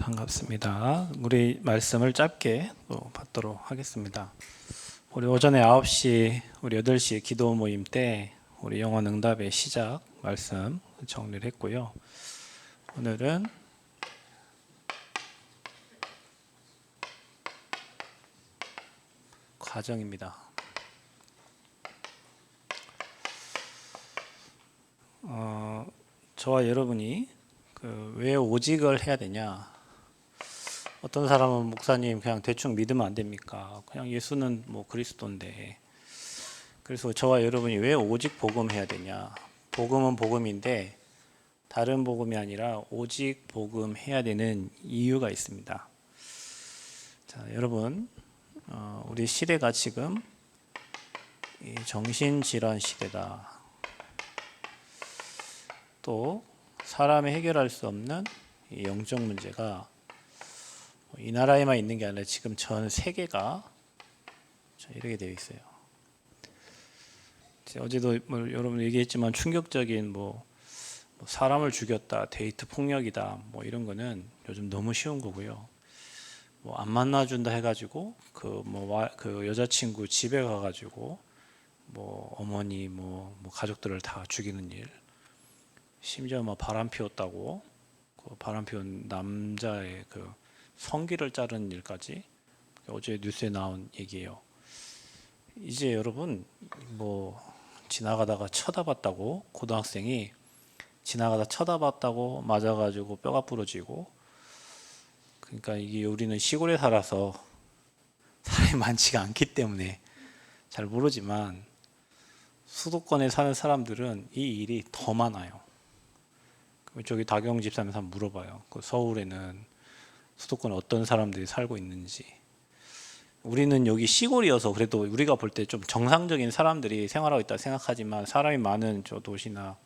반갑습니다. 우리 말씀을 짧게 또 받도록 하겠습니다. 우리 오전에 9시, 우리 8시 기도 모임 때 우리 영혼 응답의 시작 말씀 정리를 했고요. 오늘은 과정입니다. 저와 여러분이 왜 오직을 해야 되냐? 어떤 사람은 목사님 그냥 대충 믿으면 안 됩니까? 그냥 예수는 뭐 그리스도인데. 그래서 저와 여러분이 왜 오직 복음해야 되냐? 복음은 복음인데 다른 복음이 아니라 오직 복음해야 되는 이유가 있습니다. 자, 여러분, 우리 시대가 지금 정신질환 시대다. 또 사람이 해결할 수 없는 이 영적 문제가 이 나라에만 있는 게 아니라 지금 전 세계가 이렇게 되어 있어요. 어제도 여러분 얘기했지만 충격적인 사람을 죽였다, 데이트 폭력이다, 이런 거는 요즘 너무 쉬운 거고요. 안 만나준다 해가지고 그 여자친구 집에 가가지고 어머니 가족들을 다 죽이는 일, 심지어 바람 피웠다고 그 바람 피운 남자의 그 성기를 자르는 일까지 어제 뉴스에 나온 얘기예요. 이제 여러분 지나가다가 쳐다봤다고 고등학생이 지나가다 쳐다봤다고 맞아가지고 뼈가 부러지고, 그러니까 이게 우리는 시골에 살아서 사람이 많지가 않기 때문에 잘 모르지만 수도권에 사는 사람들은 이 일이 더 많아요. 저기 다경 집사님한테 한번 물어봐요. 그 서울에는 수도권에 어떤 사람들이 살고 있는지. 우리는 여기 시골이어서 그래도 우리가 볼 때 좀 정상적인 사람들이 생활하고 있다 생각하지만, 사람이 많은 저 도시나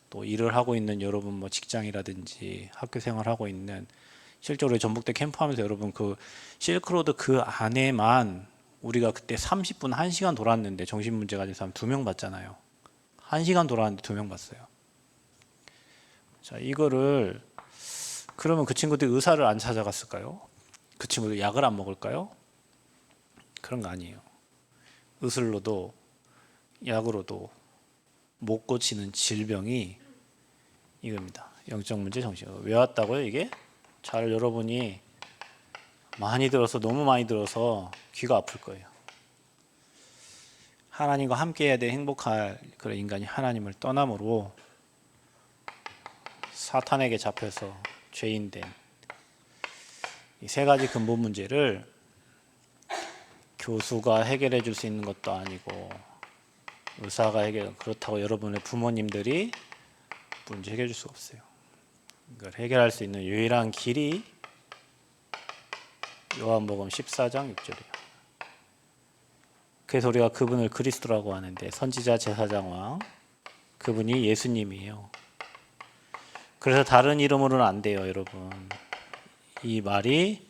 또 일을 하고 있는 여러분 직장이라든지 학교 생활하고 있는, 실제로 전북대 캠프하면서 여러분 그 실크로드 그 안에만 우리가 그때 30분 1시간 돌았는데 정신문제 가진 사람 2명 봤잖아요. 1시간 돌았는데 2명 봤어요. 자, 이거를 그러면 그 친구들이 의사를 안 찾아갔을까요? 그 친구들 약을 안 먹을까요? 그런 거 아니에요. 의술로도 약으로도 못 고치는 질병이 이겁니다. 영적 문제, 정신. 왜 왔다고요? 이게 잘 여러분이 많이 들어서, 너무 많이 들어서 귀가 아플 거예요. 하나님과 함께 해야 될 행복할 그런 인간이 하나님을 떠남으로 사탄에게 잡혀서 죄인된 이 3가지 근본 문제를 교수가 해결해 줄 수 있는 것도 아니고 의사가 그렇다고 여러분의 부모님들이 문제 해결해 줄 수가 없어요. 이걸 해결할 수 있는 유일한 길이 요한복음 14장 6절이에요. 그래서 우리가 그분을 그리스도라고 하는데, 선지자, 제사장, 왕, 그분이 예수님이에요. 그래서 다른 이름으로는 안 돼요, 여러분. 이 말이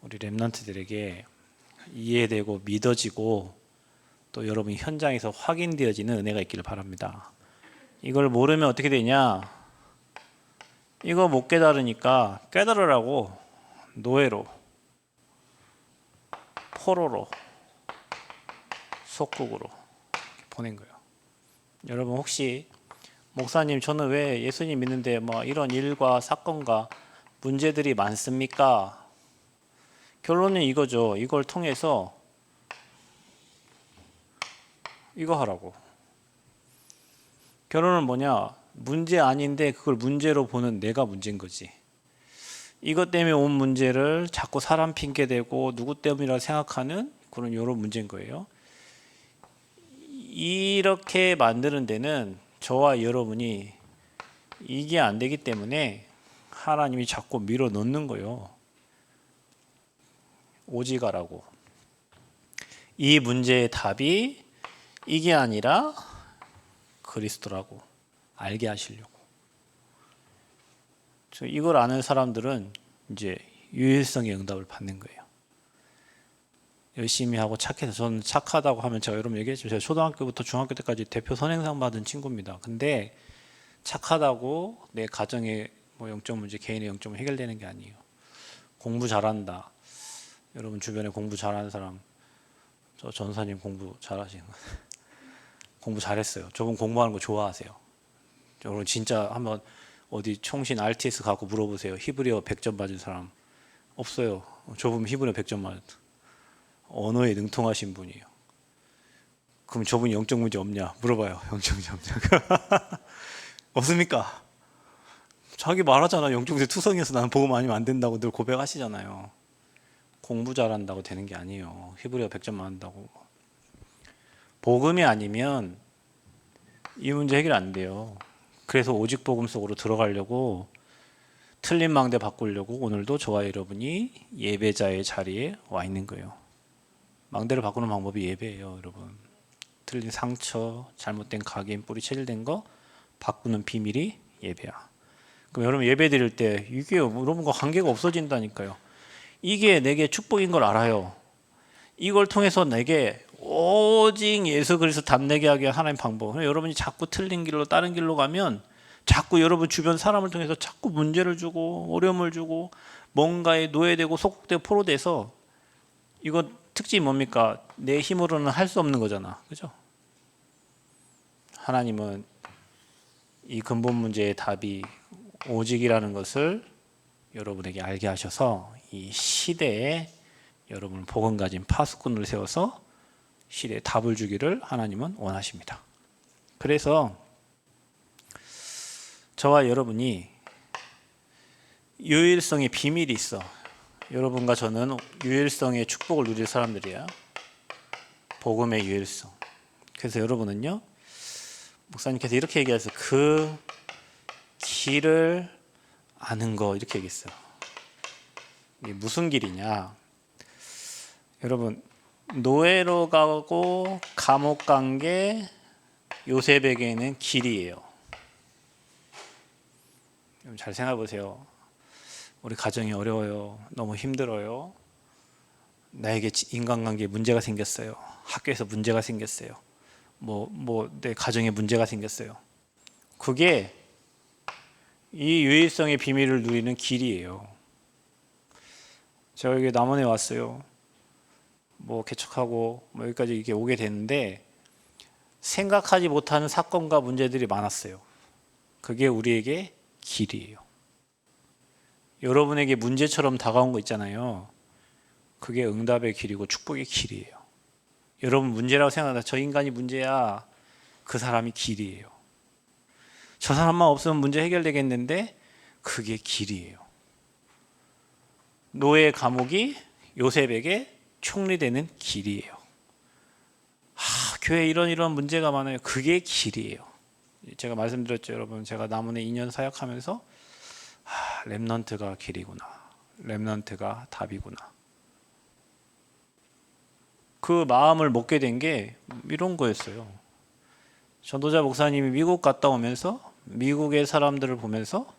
우리 렘넌트들에게 이해되고 믿어지고 또 여러분 현장에서 확인되어지는 은혜가 있기를 바랍니다. 이걸 모르면 어떻게 되냐? 이거 못 깨달으니까 깨달으라고 노예로, 포로로, 속국으로 보낸 거예요. 여러분 혹시 목사님 저는 왜 예수님 믿는데 이런 일과 사건과 문제들이 많습니까? 결론은 이거죠. 이걸 통해서 이거 하라고. 결론은 뭐냐? 문제 아닌데 그걸 문제로 보는 내가 문제인 거지. 이것 때문에 온 문제를 자꾸 사람 핑계 대고 누구 때문이라고 생각하는 그런 여러 문제인 거예요. 이렇게 만드는 데는 저와 여러분이 이게 안 되기 때문에 하나님이 자꾸 밀어 넣는 거예요. 오직하라고. 이 문제의 답이 이게 아니라 그리스도라고 알게 하시려고. 이걸 아는 사람들은 이제 유일성의 응답을 받는 거예요. 열심히 하고 착해서, 저는 착하다고 하면 제가 여러분 얘기했죠. 제가 초등학교부터 중학교 때까지 대표 선행상 받은 친구입니다. 근데 착하다고 내 가정의 영적 문제, 개인의 영적 문제 해결되는 게 아니에요. 공부 잘한다. 여러분 주변에 공부 잘하는 사람, 저 전사님 공부 잘하시는 거. 공부 잘했어요. 저분 공부하는 거 좋아하세요. 여러분 진짜 한번 어디 총신 RTS 가고 물어보세요. 히브리어 100점 맞은 사람 없어요. 저분 히브리어 100점 맞은 언어에 능통하신 분이에요. 그럼 저분이 영적 문제 없냐 물어봐요. 영적 문제 없냐? 없습니까? 자기 말하잖아. 영적 문제 투성이어서 나는 복음 아니면 안 된다고 늘 고백하시잖아요. 공부 잘한다고 되는 게 아니에요. 히브리어 100점 맞는다고. 복음이 아니면 이 문제 해결 안 돼요. 그래서 오직 복음 속으로 들어가려고 틀린 망대 바꾸려고 오늘도 저와 여러분이 예배자의 자리에 와 있는 거예요. 망대를 바꾸는 방법이 예배예요, 여러분. 틀린 상처, 잘못된 각인, 뿌리 체질된 거 바꾸는 비밀이 예배야. 그럼 여러분 예배 드릴 때 이게 여러분과 관계가 없어진다니까요. 이게 내게 축복인 걸 알아요. 이걸 통해서 내게 오직 예수 그리스도 답내게 하게 하나님 방법. 여러분이 자꾸 틀린 길로 다른 길로 가면 자꾸 여러분 주변 사람을 통해서 자꾸 문제를 주고 어려움을 주고 뭔가에 노예되고 속국되고 포로돼서 이거 특징이 뭡니까? 내 힘으로는 할 수 없는 거잖아. 그죠? 하나님은 이 근본 문제의 답이 오직이라는 것을 여러분에게 알게 하셔서 이 시대에 여러분 복음 가진 파수꾼을 세워서 시대에 답을 주기를 하나님은 원하십니다. 그래서 저와 여러분이 유일성의 비밀이 있어. 여러분과 저는 유일성의 축복을 누릴 사람들이야. 복음의 유일성. 그래서 여러분은요, 목사님께서 이렇게 얘기해서 그 길을 아는 거 이렇게 얘기했어요. 이게 무슨 길이냐? 여러분 노예로 가고 감옥 간 게 요셉에게는 길이에요. 잘 생각해 보세요. 우리 가정이 어려워요. 너무 힘들어요. 나에게 인간관계에 문제가 생겼어요. 학교에서 문제가 생겼어요. 내 가정에 문제가 생겼어요. 그게 이 유일성의 비밀을 누리는 길이에요. 제가 여기 남원에 왔어요. 개척하고 여기까지 이렇게 오게 됐는데 생각하지 못하는 사건과 문제들이 많았어요. 그게 우리에게 길이에요. 여러분에게 문제처럼 다가온 거 있잖아요. 그게 응답의 길이고 축복의 길이에요. 여러분 문제라고 생각한다. 저 인간이 문제야. 그 사람이 길이에요. 저 사람만 없으면 문제 해결되겠는데 그게 길이에요. 노예 감옥이 요셉에게 총리되는 길이에요. 교회에 이런 문제가 많아요. 그게 길이에요. 제가 말씀드렸죠, 여러분. 제가 남원에 2년 사역하면서 렘넌트가 길이구나. 렘넌트가 답이구나. 그 마음을 먹게 된 게 이런 거였어요. 전도자 목사님이 미국 갔다 오면서 미국의 사람들을 보면서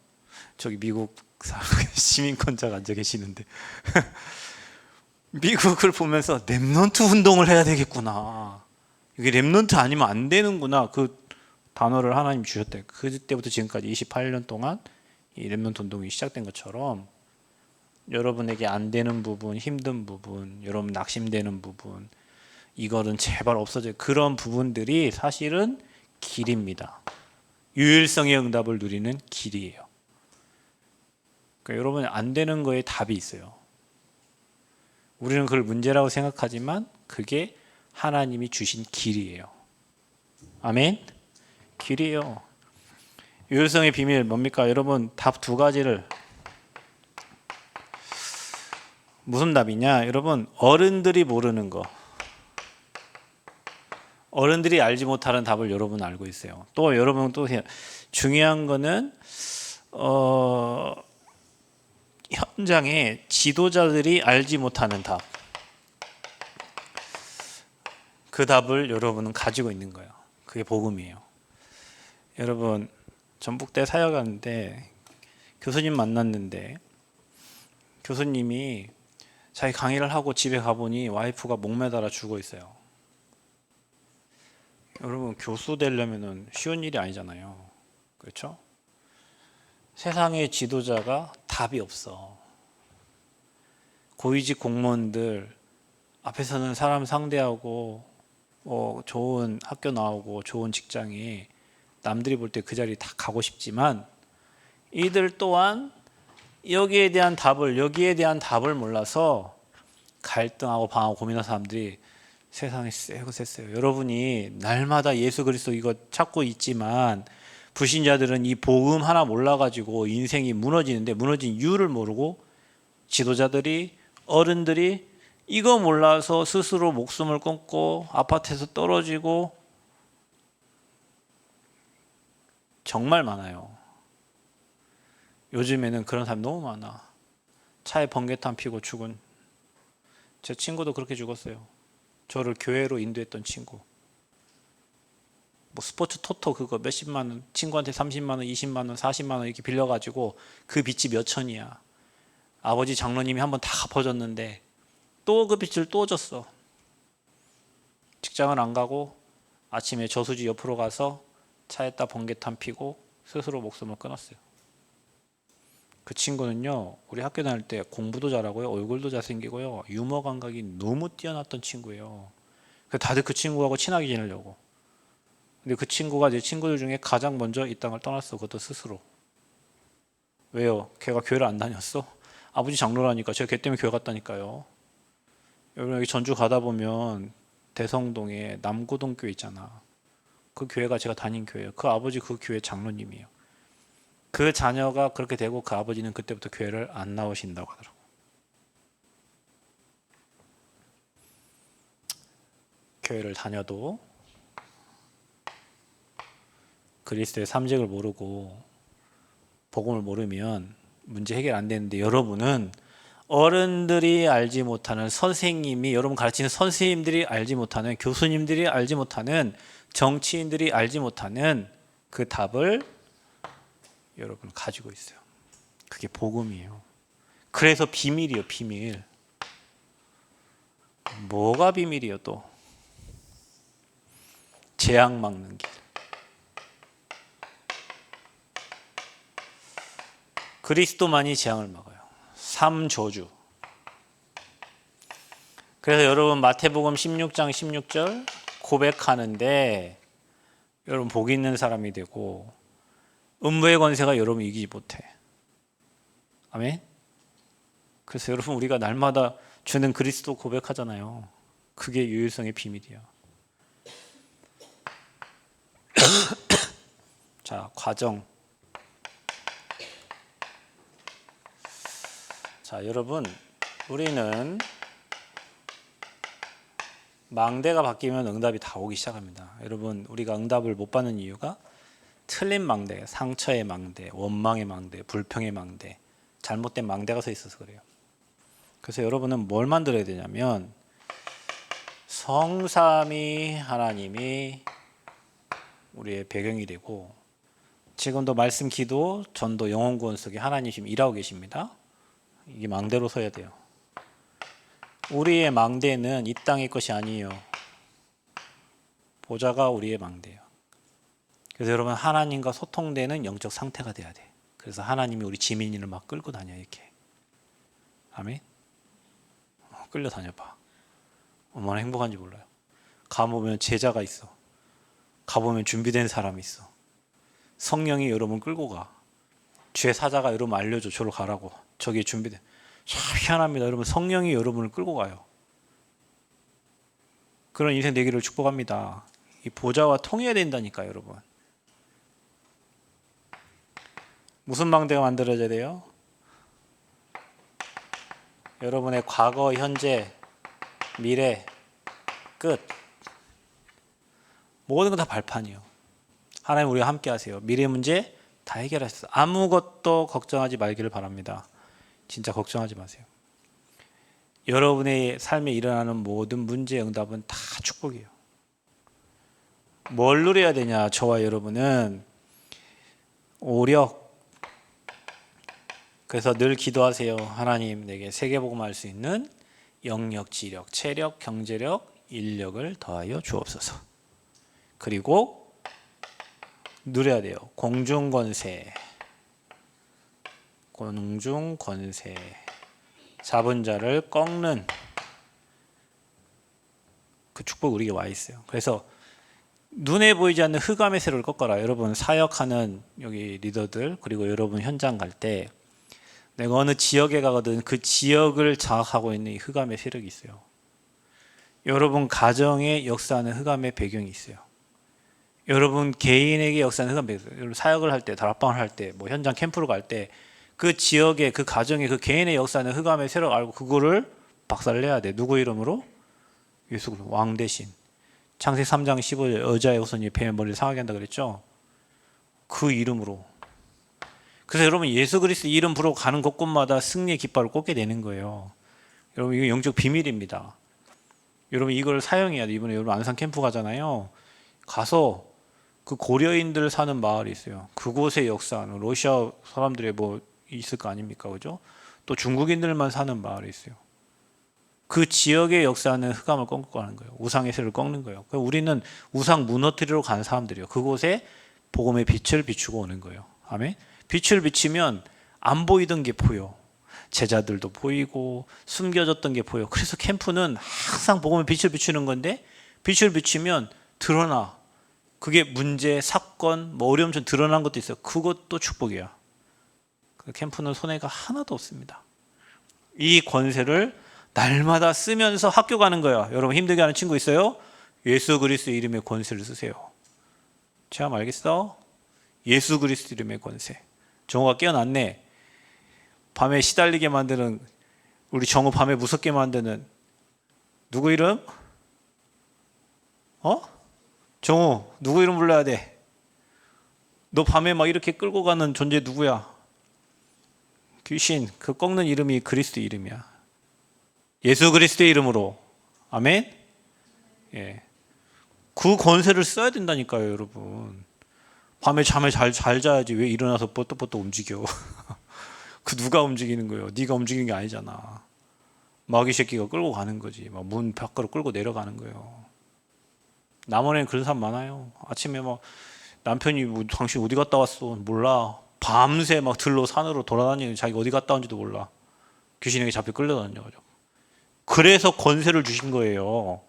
저기 미국 시민권자가 앉아 계시는데 미국을 보면서 렘넌트 운동을 해야 되겠구나. 이게 렘넌트 아니면 안 되는구나. 그 단어를 하나님 주셨대. 그때부터 지금까지 28년 동안 이 렘넌트 운동이 시작된 것처럼 여러분에게 안 되는 부분, 힘든 부분, 여러분 낙심되는 부분, 이거는 제발 없어져요. 그런 부분들이 사실은 길입니다. 유일성의 응답을 누리는 길이에요. 그러니까 여러분 안 되는 거에 답이 있어요. 우리는 그걸 문제라고 생각하지만 그게 하나님이 주신 길이에요. 아멘? 길이에요. 유일성의 비밀 뭡니까? 여러분 답 두 가지를 무슨 답이냐? 여러분 어른들이 모르는 거, 어른들이 알지 못하는 답을 여러분 알고 있어요. 또 여러분 또 중요한 거는 현장에 지도자들이 알지 못하는 답, 그 답을 여러분은 가지고 있는 거예요. 그게 복음이에요. 여러분 전북대 사역하는데 교수님 만났는데 교수님이 자기 강의를 하고 집에 가보니 와이프가 목매달아 죽어 있어요. 여러분 교수 되려면 쉬운 일이 아니잖아요. 그렇죠? 세상의 지도자가 답이 없어. 고위직 공무원들 앞에서는 사람 상대하고 좋은 학교 나오고 좋은 직장이 남들이 볼 때 그 자리 다 가고 싶지만 이들 또한 여기에 대한 답을 몰라서 갈등하고 방하고 고민하는 사람들이 세상에 세고 셌어요. 여러분이 날마다 예수 그리스도 이거 찾고 있지만 불신자들은 이 복음 하나 몰라가지고 인생이 무너지는데 무너진 이유를 모르고 지도자들이 어른들이 이거 몰라서 스스로 목숨을 끊고 아파트에서 떨어지고 정말 많아요. 요즘에는 그런 사람 너무 많아. 차에 번개탄 피고 죽은 제 친구도 그렇게 죽었어요. 저를 교회로 인도했던 친구. 뭐 스포츠 토토 그거 몇십만 원, 친구한테 30만 원, 20만 원, 40만 원 이렇게 빌려가지고 그 빚이 몇 천이야. 아버지 장로님이 한번 다 갚아줬는데 또 그 빚을 또 졌어. 직장을 안 가고 아침에 저수지 옆으로 가서 차에다 번개탄 피고 스스로 목숨을 끊었어요. 그 친구는요, 우리 학교 다닐 때 공부도 잘하고요, 얼굴도 잘생기고요, 유머 감각이 너무 뛰어났던 친구예요. 다들 그 친구하고 친하게 지내려고. 근데 그 친구가 내 친구들 중에 가장 먼저 이 땅을 떠났어. 그것도 스스로. 왜요? 걔가 교회를 안 다녔어? 아버지 장로라니까. 제가 걔 때문에 교회 갔다니까요. 여러분 여기 전주 가다 보면 대성동에 남고등교회 있잖아. 그 교회가 제가 다닌 교회예요. 그 아버지 그 교회 장로님이에요. 그 자녀가 그렇게 되고 그 아버지는 그때부터 교회를 안 나오신다고 하더라고. 교회를 다녀도 그리스도의 삼직을 모르고 복음을 모르면 문제 해결 안 되는데, 여러분은 어른들이 알지 못하는, 선생님이 여러분 가르치는 선생님들이 알지 못하는, 교수님들이 알지 못하는, 정치인들이 알지 못하는 그 답을 여러분 가지고 있어요. 그게 복음이에요. 그래서 비밀이에요. 비밀. 뭐가 비밀이에요? 또 재앙 막는 길. 그리스도만이 재앙을 막아요. 3저주. 그래서 여러분 마태복음 16장 16절 고백하는데 여러분 복 있는 사람이 되고 음부의 권세가 여러분 이기지 못해. 아멘. 그래서 여러분 우리가 날마다 주는 그리스도 고백하잖아요. 그게 유일성의 비밀이야. 자, 과정. 자, 여러분 우리는 망대가 바뀌면 응답이 다 오기 시작합니다. 여러분 우리가 응답을 못 받는 이유가 틀린 망대, 상처의 망대, 원망의 망대, 불평의 망대, 잘못된 망대가 서 있어서 그래요. 그래서 여러분은 뭘 만들어야 되냐면 성삼위 하나님이 우리의 배경이 되고, 지금도 말씀, 기도, 전도, 영혼 구원 속에 하나님 지금 일하고 계십니다. 이게 망대로 서야 돼요. 우리의 망대는 이 땅의 것이 아니에요. 보좌가 우리의 망대예요. 그래서 여러분 하나님과 소통되는 영적 상태가 돼야 돼. 그래서 하나님이 우리 지민이를 막 끌고 다녀 이렇게. 아멘. 끌려 다녀봐. 얼마나 행복한지 몰라요. 가보면 제자가 있어. 가보면 준비된 사람이 있어. 성령이 여러분 끌고 가. 죄 사자가 여러분 알려줘. 저로 가라고. 저기 준비된. 참 희한합니다. 여러분 성령이 여러분을 끌고 가요. 그런 인생 되기를 축복합니다. 이 보좌와 통해야 된다니까요, 여러분. 무슨 망대가 만들어져야 돼요? 여러분의 과거, 현재, 미래, 끝. 모든 건 다 발판이에요. 하나님 우리와 함께 하세요. 미래 문제 다 해결하셨어요. 아무것도 걱정하지 말기를 바랍니다. 진짜 걱정하지 마세요. 여러분의 삶에 일어나는 모든 문제의 응답은 다 축복이에요. 뭘 누려야 되냐? 저와 여러분은 오력. 그래서 늘 기도하세요. 하나님 내게 세계복음 할 수 있는 영력, 지력, 체력, 경제력, 인력을 더하여 주옵소서. 그리고 누려야 돼요. 공중권세. 공중권세. 잡은 자를 꺾는 그 축복 우리에게 와 있어요. 그래서 눈에 보이지 않는 흑암의 세력을 꺾어라. 여러분 사역하는 여기 리더들 그리고 여러분 현장 갈 때 내가 어느 지역에 가거든 그 지역을 장악하고 있는 이 흑암의 세력이 있어요. 여러분 가정의 역사하는 흑암의 배경이 있어요. 여러분 개인에게 역사하는 흑암의 배경이 있어요. 여러분 사역을 할 때, 다락방을 할 때, 뭐 현장 캠프를 갈 때 그 지역의 그 가정의 그 개인의 역사하는 흑암의 세력을 알고 그거를 박살내야 돼. 누구 이름으로? 예수 그리스도 왕 대신. 창세기 3장 15절 여자의 후손이 뱀의 머리를 상하게 한다 그랬죠. 그 이름으로. 그래서 여러분 예수 그리스도 이름 부르고 가는 곳곳마다 승리의 깃발을 꽂게 되는 거예요. 여러분 이거 영적 비밀입니다. 여러분 이걸 사용해야 돼. 이번에 여러분 안산 캠프 가잖아요. 가서 그 고려인들 사는 마을이 있어요. 그곳의 역사는 러시아 사람들의 뭐 있을 거 아닙니까, 그죠? 또 중국인들만 사는 마을이 있어요. 그 지역의 역사는 흑암을 꺾고 가는 거예요. 우상의 세를 꺾는 거예요. 우리는 우상 무너뜨리러 가는 사람들이에요. 그곳에 복음의 빛을 비추고 오는 거예요. 아멘. 빛을 비치면 안 보이던 게 보여. 제자들도 보이고 숨겨졌던 게 보여. 그래서 캠프는 항상 복음의 빛을 비추는 건데 빛을 비추면 드러나. 그게 문제, 사건, 뭐 어려움 좀 드러난 것도 있어요. 그것도 축복이야. 캠프는 손해가 하나도 없습니다. 이 권세를 날마다 쓰면서 학교 가는 거야. 여러분 힘들게 하는 친구 있어요? 예수 그리스도 이름의 권세를 쓰세요. 체험 알겠어? 예수 그리스도 이름의 권세. 정우가 깨어났네. 밤에 시달리게 만드는 우리 정우 밤에 무섭게 만드는 누구 이름? 정우 누구 이름 불러야 돼? 너 밤에 막 이렇게 끌고 가는 존재 누구야? 귀신. 그 꺾는 이름이 그리스도 이름이야. 예수 그리스도의 이름으로. 아멘. 예. 그 권세를 써야 된다니까요, 여러분. 밤에 잠을 잘 자야지 왜 일어나서 뻗떡뻗떡 움직여? 그 누가 움직이는 거예요? 네가 움직이는 게 아니잖아. 마귀 새끼가 끌고 가는 거지. 막 문 밖으로 끌고 내려가는 거예요. 남원에는 그런 사람 많아요. 아침에 막 남편이 뭐 당신 어디 갔다 왔어? 몰라. 밤새 막 들로 산으로 돌아다니는 자기가 어디 갔다 온지도 몰라. 귀신에게 잡혀 끌려다녀가지고. 그래서 권세를 주신 거예요.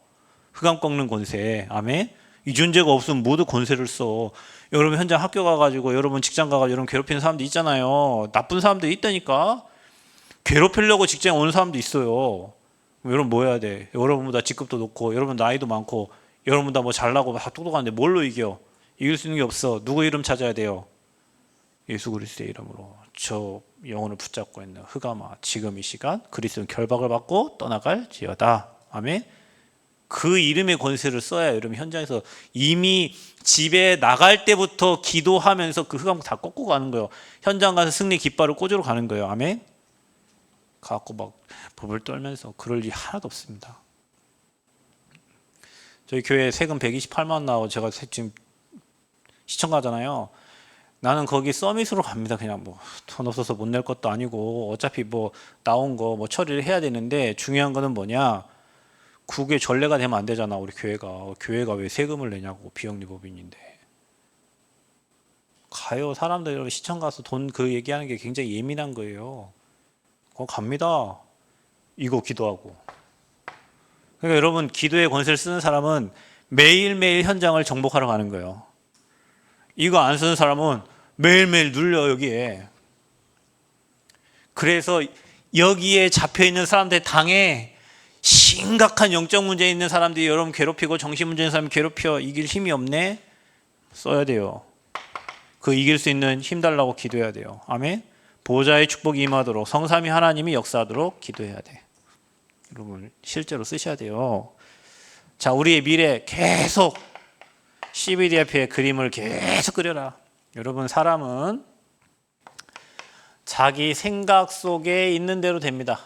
흑암 꺾는 권세. 아멘. 이 존재가 없으면 모두 권세를 써. 여러분 현장 학교 가가지고 여러분 직장 가가지고 여러분 괴롭히는 사람도 있잖아요. 나쁜 사람도 있다니까. 괴롭히려고 직장에 오는 사람도 있어요. 여러분 뭐 해야 돼? 여러분보다 직급도 높고 여러분 나이도 많고 여러분보다 뭐 잘나고 다 똑똑한데 뭘로 이겨? 이길 수 있는 게 없어. 누구 이름 찾아야 돼요? 예수 그리스도의 이름으로 저 영혼을 붙잡고 있는 흑암아 지금 이 시간 그리스도는 결박을 받고 떠나갈지어다. 아멘. 그 이름의 권세를 써야 여러분 현장에서 이미 집에 나갈 때부터 기도하면서 그 흑암 다 꺾고 가는 거예요. 현장 가서 승리 깃발을 꽂으러 가는 거예요. 아멘. 가갖고 막 법을 떨면서 그럴 일 하나도 없습니다. 저희 교회 세금 128만 원 나오고 제가 지금 시청 가잖아요. 나는 거기 서밋으로 갑니다. 그냥 뭐 돈 없어서 못 낼 것도 아니고 어차피 뭐 나온 거 뭐 처리를 해야 되는데 중요한 거는 뭐냐? 그게 전례가 되면 안 되잖아. 우리 교회가 왜 세금을 내냐고. 비영리법인인데 가요. 사람들 시청 가서 돈 그 얘기하는 게 굉장히 예민한 거예요. 갑니다. 이거 기도하고. 그러니까 여러분 기도의 권세를 쓰는 사람은 매일매일 현장을 정복하러 가는 거예요. 이거 안 쓰는 사람은 매일매일 눌려 여기에. 그래서 여기에 잡혀있는 사람들 당해 심각한 영적 문제 있는 사람들이 여러분 괴롭히고 정신 문제 있는 사람 괴롭혀 이길 힘이 없네? 써야 돼요. 그 이길 수 있는 힘 달라고 기도해야 돼요. 아멘. 보호자의 축복이 임하도록 성삼위 하나님이 역사하도록 기도해야 돼. 여러분 실제로 쓰셔야 돼요. 자, 우리의 미래 계속 CBDF의 그림을 계속 그려라. 여러분 사람은 자기 생각 속에 있는 대로 됩니다.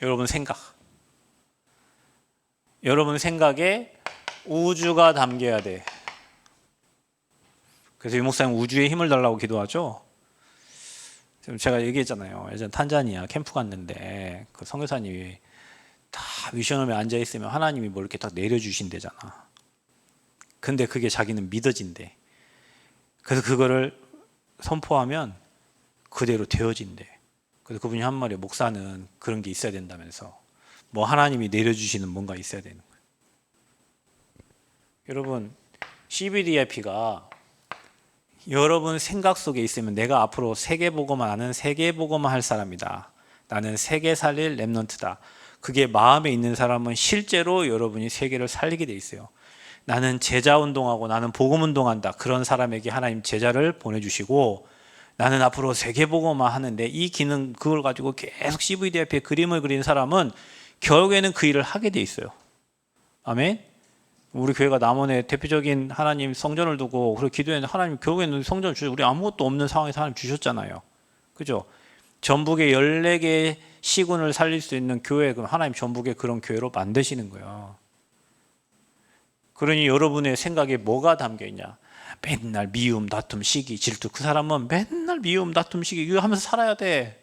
여러분 생각에 우주가 담겨야 돼. 그래서 유 목사님 우주에 힘을 달라고 기도하죠. 지금 제가 얘기했잖아요. 예전 탄자니아 캠프 갔는데 그 선교사님이 다 미션홈에 앉아 있으면 하나님이 뭐 이렇게 딱 내려주신대잖아. 근데 그게 자기는 믿어진대. 그래서 그거를 선포하면 그대로 되어진대. 그래서 그분이 한 말이에요. 목사는 그런 게 있어야 된다면서. 뭐 하나님이 내려주시는 뭔가 있어야 되는 거예요. 여러분, CBDIP가 여러분 생각 속에 있으면 내가 앞으로 세계복음만 아는 세계복음만 할 사람이다. 나는 세계 살릴 렘넌트다. 그게 마음에 있는 사람은 실제로 여러분이 세계를 살리게 돼 있어요. 나는 제자 운동하고 나는 복음 운동한다. 그런 사람에게 하나님 제자를 보내주시고 나는 앞으로 세계복음만 하는데 이 기능 그걸 가지고 계속 CVDIP의 그림을 그린 사람은 결국에는 그 일을 하게 돼 있어요. 아멘. 우리 교회가 남원에 대표적인 하나님 성전을 두고 그리고 기도했는데 하나님 결국에는 성전을 주셔. 우리 아무것도 없는 상황에서 하나님 주셨잖아요. 그죠? 전북의 14개 시군을 살릴 수 있는 교회, 그럼 하나님 전북의 그런 교회로 만드시는 거예요. 그러니 여러분의 생각에 뭐가 담겨 있냐? 맨날 미움, 다툼, 시기, 질투. 그 사람은 맨날 미움, 다툼, 시기 이거 하면서 살아야 돼.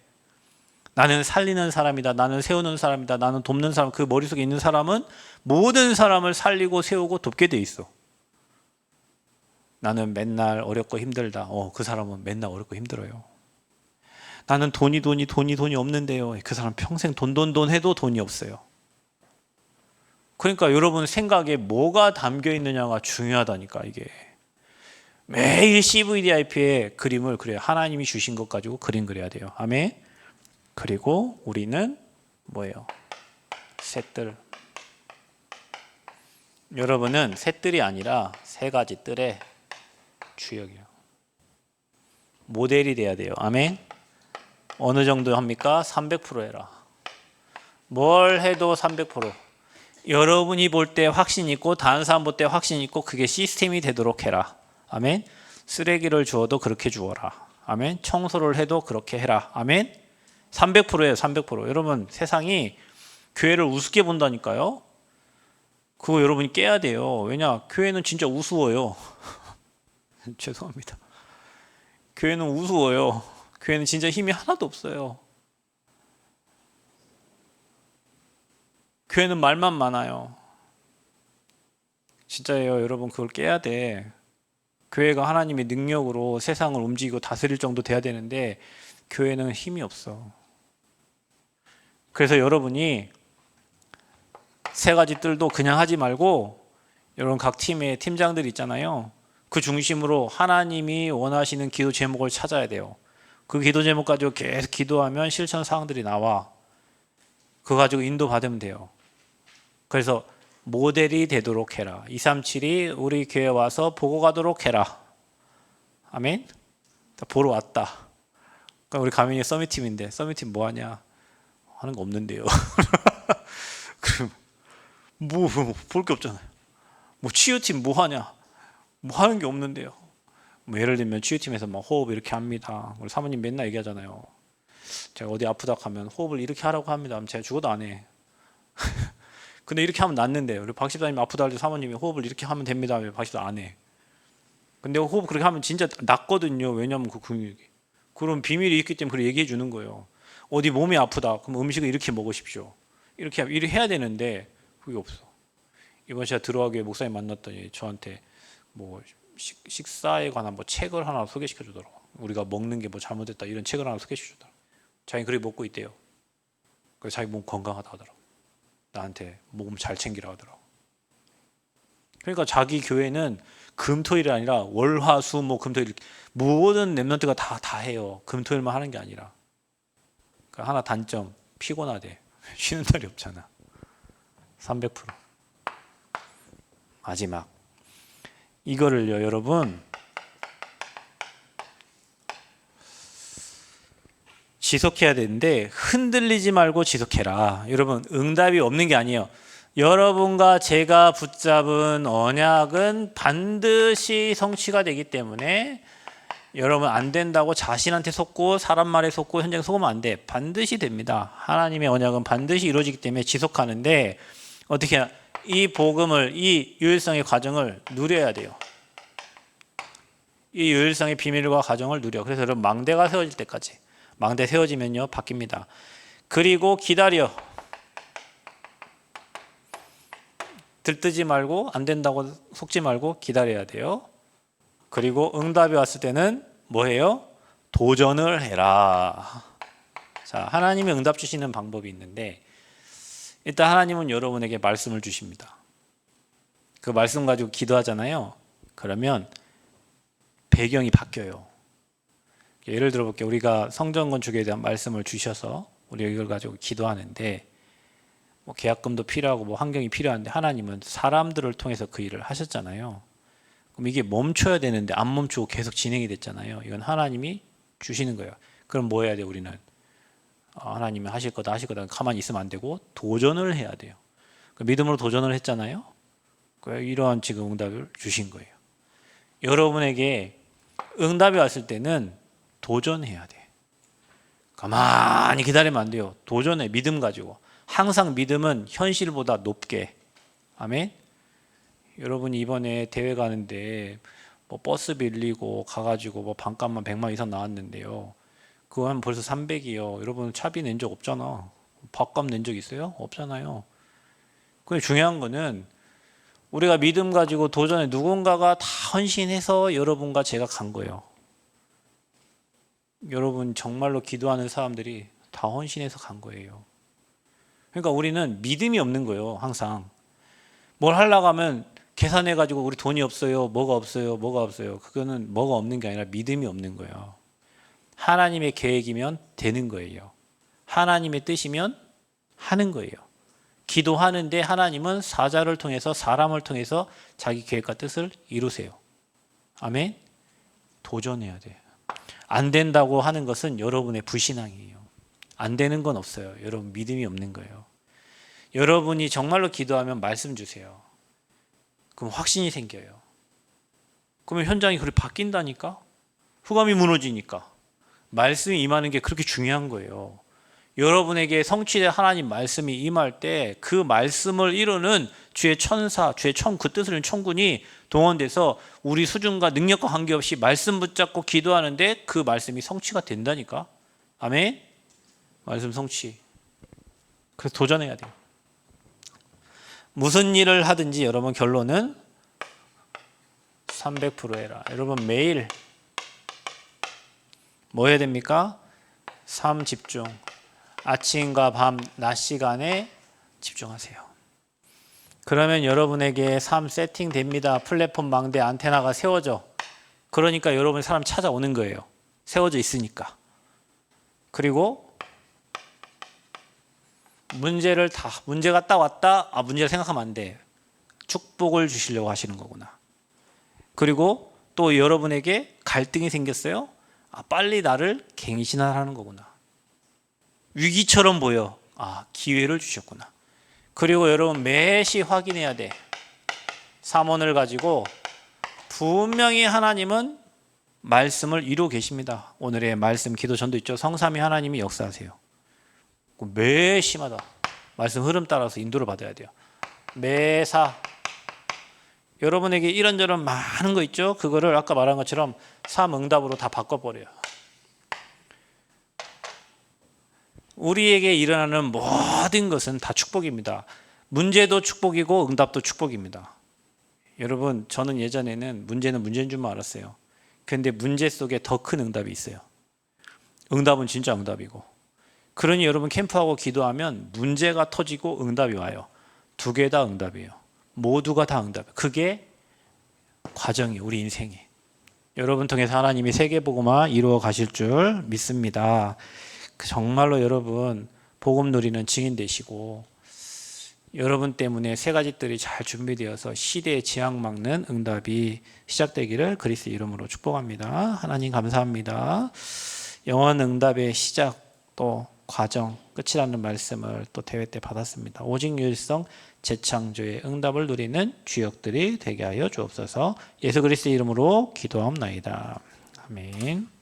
나는 살리는 사람이다. 나는 세우는 사람이다. 나는 돕는 사람. 그 머릿속에 있는 사람은 모든 사람을 살리고 세우고 돕게 돼 있어. 나는 맨날 어렵고 힘들다. 그 사람은 맨날 어렵고 힘들어요. 나는 돈이 없는데요. 그 사람 평생 돈 해도 돈이 없어요. 그러니까 여러분 생각에 뭐가 담겨 있느냐가 중요하다니까 이게. 매일 CVDIP의 그림을 그래요. 하나님이 주신 것 가지고 그림 그려야 돼요. 아멘. 그리고 우리는 뭐예요? 셋들. 여러분은 셋들이 아니라 세 가지 뜰의 주역이에요. 모델이 돼야 돼요. 아멘. 어느 정도 합니까? 300% 해라. 뭘 해도 300%. 여러분이 볼 때 확신 있고 다른 사람 볼 때 확신 있고 그게 시스템이 되도록 해라. 아멘. 쓰레기를 주어도 그렇게 주어라. 아멘. 청소를 해도 그렇게 해라. 아멘. 300%예요. 300%. 여러분 세상이 교회를 우습게 본다니까요. 그거 여러분이 깨야 돼요. 왜냐? 교회는 진짜 우스워요. 죄송합니다. 교회는 우스워요. 교회는 진짜 힘이 하나도 없어요. 교회는 말만 많아요. 진짜예요. 여러분 그걸 깨야 돼. 교회가 하나님의 능력으로 세상을 움직이고 다스릴 정도 돼야 되는데 교회는 힘이 없어. 그래서 여러분이 세 가지 뜰도 그냥 하지 말고 여러분 각 팀의 팀장들 있잖아요. 그 중심으로 하나님이 원하시는 기도 제목을 찾아야 돼요. 그 기도 제목 가지고 계속 기도하면 실천 사항들이 나와. 그거 가지고 인도 받으면 돼요. 그래서 모델이 되도록 해라. 237이 우리 교회 와서 보고 가도록 해라. 아멘. 보러 왔다. 그럼 우리 가민이 서밋팀인데 서밋팀 뭐 하냐? 하는 거 없는데요. 그럼 뭐 볼 게 없잖아요. 뭐 치유팀 뭐 하냐? 뭐 하는 게 없는데요. 뭐 예를 들면 치유팀에서 막 호흡 이렇게 합니다. 우리 사모님 맨날 얘기하잖아요. 제가 어디 아프다 하면 호흡을 이렇게 하라고 합니다. 그럼 제가 죽어도 안 해. 근데 이렇게 하면 낫는데 우리 박 집사님 아프다 할 때 사모님이 호흡을 이렇게 하면 됩니다. 왜 박 집사 안 해? 근데 호흡 그렇게 하면 진짜 낫거든요. 왜냐하면 그 근육이. 그럼 비밀이 있기 때문에 그렇게 얘기해 주는 거예요. 어디 몸이 아프다. 그럼 음식을 이렇게 먹으십시오. 이렇게 해야 되는데 그게 없어. 이번 시간 들어가기에 목사님 만났더니 저한테 뭐 식사에 관한 뭐 책을 하나 소개시켜 주더라고. 우리가 먹는 게 뭐 잘못됐다 이런 책을 하나 소개시켜 주더라고. 자기 그렇게 먹고 있대요. 그래서 자기 몸 건강하다 하더라고. 나한테 몸 잘 챙기라 하더라고. 그러니까 자기 교회는 금토일이 아니라 월화수 뭐 금토일 모든 렘넌트가 다 해요. 금토일만 하는 게 아니라. 그러니까 하나 단점 피곤하대. 쉬는 날이 없잖아. 300%. 마지막 이거를요 여러분 지속해야 되는데 흔들리지 말고 지속해라. 여러분 응답이 없는 게 아니에요. 여러분과 제가 붙잡은 언약은 반드시 성취가 되기 때문에 여러분 안 된다고 자신한테 속고 사람 말에 속고 현장에 속으면 안 돼. 반드시 됩니다. 하나님의 언약은 반드시 이루어지기 때문에 지속하는데 어떻게 해야 이 복음을 이 유일성의 과정을 누려야 돼요. 이 유일성의 비밀과 과정을 누려. 그래서 여러분 망대가 세워질 때까지 망대 세워지면요 바뀝니다. 그리고 기다려. 들뜨지 말고 안 된다고 속지 말고 기다려야 돼요. 그리고 응답이 왔을 때는 뭐해요? 도전을 해라. 자, 하나님이 응답 주시는 방법이 있는데 일단 하나님은 여러분에게 말씀을 주십니다. 그 말씀 가지고 기도하잖아요. 그러면 배경이 바뀌어요. 예를 들어 볼게요. 우리가 성전 건축에 대한 말씀을 주셔서 우리가 이걸 가지고 기도하는데 뭐 계약금도 필요하고 뭐 환경이 필요한데 하나님은 사람들을 통해서 그 일을 하셨잖아요. 그럼 이게 멈춰야 되는데 안 멈추고 계속 진행이 됐잖아요. 이건 하나님이 주시는 거예요. 그럼 뭐 해야 돼요? 우리는 하나님이 하실 거다 가만히 있으면 안 되고 도전을 해야 돼요. 믿음으로 도전을 했잖아요. 이러한 지금 응답을 주신 거예요. 여러분에게 응답이 왔을 때는 도전해야 돼. 가만히 기다리면 안 돼요. 도전해. 믿음 가지고. 항상 믿음은 현실보다 높게. 아멘. 여러분이 이번에 대회 가는데 뭐 버스 빌리고 가가지고 뭐 반값만 100만 이상 나왔는데요. 그거 하면 벌써 300이요. 여러분 차비 낸 적 없잖아. 밥값 낸 적 있어요? 없잖아요. 근데 중요한 거는 우리가 믿음 가지고 도전해 누군가가 다 헌신해서 여러분과 제가 간 거예요. 여러분 정말로 기도하는 사람들이 다 헌신해서 간 거예요. 그러니까 우리는 믿음이 없는 거예요. 항상 뭘 하려고 하면 계산해 가지고 우리 돈이 없어요. 뭐가 없어요. 그거는 뭐가 없는 게 아니라 믿음이 없는 거예요. 하나님의 계획이면 되는 거예요. 하나님의 뜻이면 하는 거예요. 기도하는데 하나님은 사자를 통해서 사람을 통해서 자기 계획과 뜻을 이루세요. 아멘. 도전해야 돼요. 안 된다고 하는 것은 여러분의 불신앙이에요. 안 되는 건 없어요. 여러분 믿음이 없는 거예요. 여러분이 정말로 기도하면 말씀 주세요. 그럼 확신이 생겨요. 그러면 현장이 그렇게 바뀐다니까? 후감이 무너지니까. 말씀이 임하는 게 그렇게 중요한 거예요. 여러분에게 성취된 하나님 말씀이 임할 때 그 말씀을 이루는 주의 천사, 주의 그 뜻을 이루는 천군이 동원돼서 우리 수준과 능력과 관계없이 말씀 붙잡고 기도하는데 그 말씀이 성취가 된다니까. 아멘. 말씀 성취. 그래서 도전해야 돼요. 무슨 일을 하든지 여러분 결론은 300% 해라. 여러분 매일 뭐 해야 됩니까? 삶 집중. 아침과 밤, 낮 시간에 집중하세요. 그러면 여러분에게 삶 세팅됩니다. 플랫폼 망대 안테나가 세워져. 그러니까 여러분 사람 찾아오는 거예요. 세워져 있으니까. 그리고 문제가 딱 왔다. 문제를 생각하면 안 돼. 축복을 주시려고 하시는 거구나. 그리고 또 여러분에게 갈등이 생겼어요. 빨리 나를 갱신하라는 거구나. 위기처럼 보여. 기회를 주셨구나. 그리고 여러분 매시 확인해야 돼. 삼원을 가지고 분명히 하나님은 말씀을 이루고 계십니다. 오늘의 말씀 기도 전도 있죠. 성삼위 하나님이 역사하세요. 매시마다 말씀 흐름 따라서 인도를 받아야 돼요. 매사 여러분에게 이런저런 많은 거 있죠. 그거를 아까 말한 것처럼 삼응답으로 다 바꿔버려요. 우리에게 일어나는 모든 것은 다 축복입니다. 문제도 축복이고 응답도 축복입니다. 여러분 저는 예전에는 문제는 문제인 줄만 알았어요. 그런데 문제 속에 더 큰 응답이 있어요. 응답은 진짜 응답이고. 그러니 여러분 캠프하고 기도하면 문제가 터지고 응답이 와요. 두 개 다 응답이에요. 모두가 다 응답이에요. 그게 과정이에요. 우리 인생에. 여러분 통해서 하나님이 세계복음화 이루어 가실 줄 믿습니다. 정말로 여러분 복음 누리는 증인 되시고 여러분 때문에 세 가지들이 잘 준비되어서 시대의 지향 막는 응답이 시작되기를 그리스도 이름으로 축복합니다. 하나님 감사합니다. 영원 응답의 시작 또 과정 끝이라는 말씀을 또 대회 때 받았습니다. 오직 유일성 재창조의 응답을 누리는 주역들이 되게 하여 주옵소서. 예수 그리스도 이름으로 기도하옵나이다. 아멘.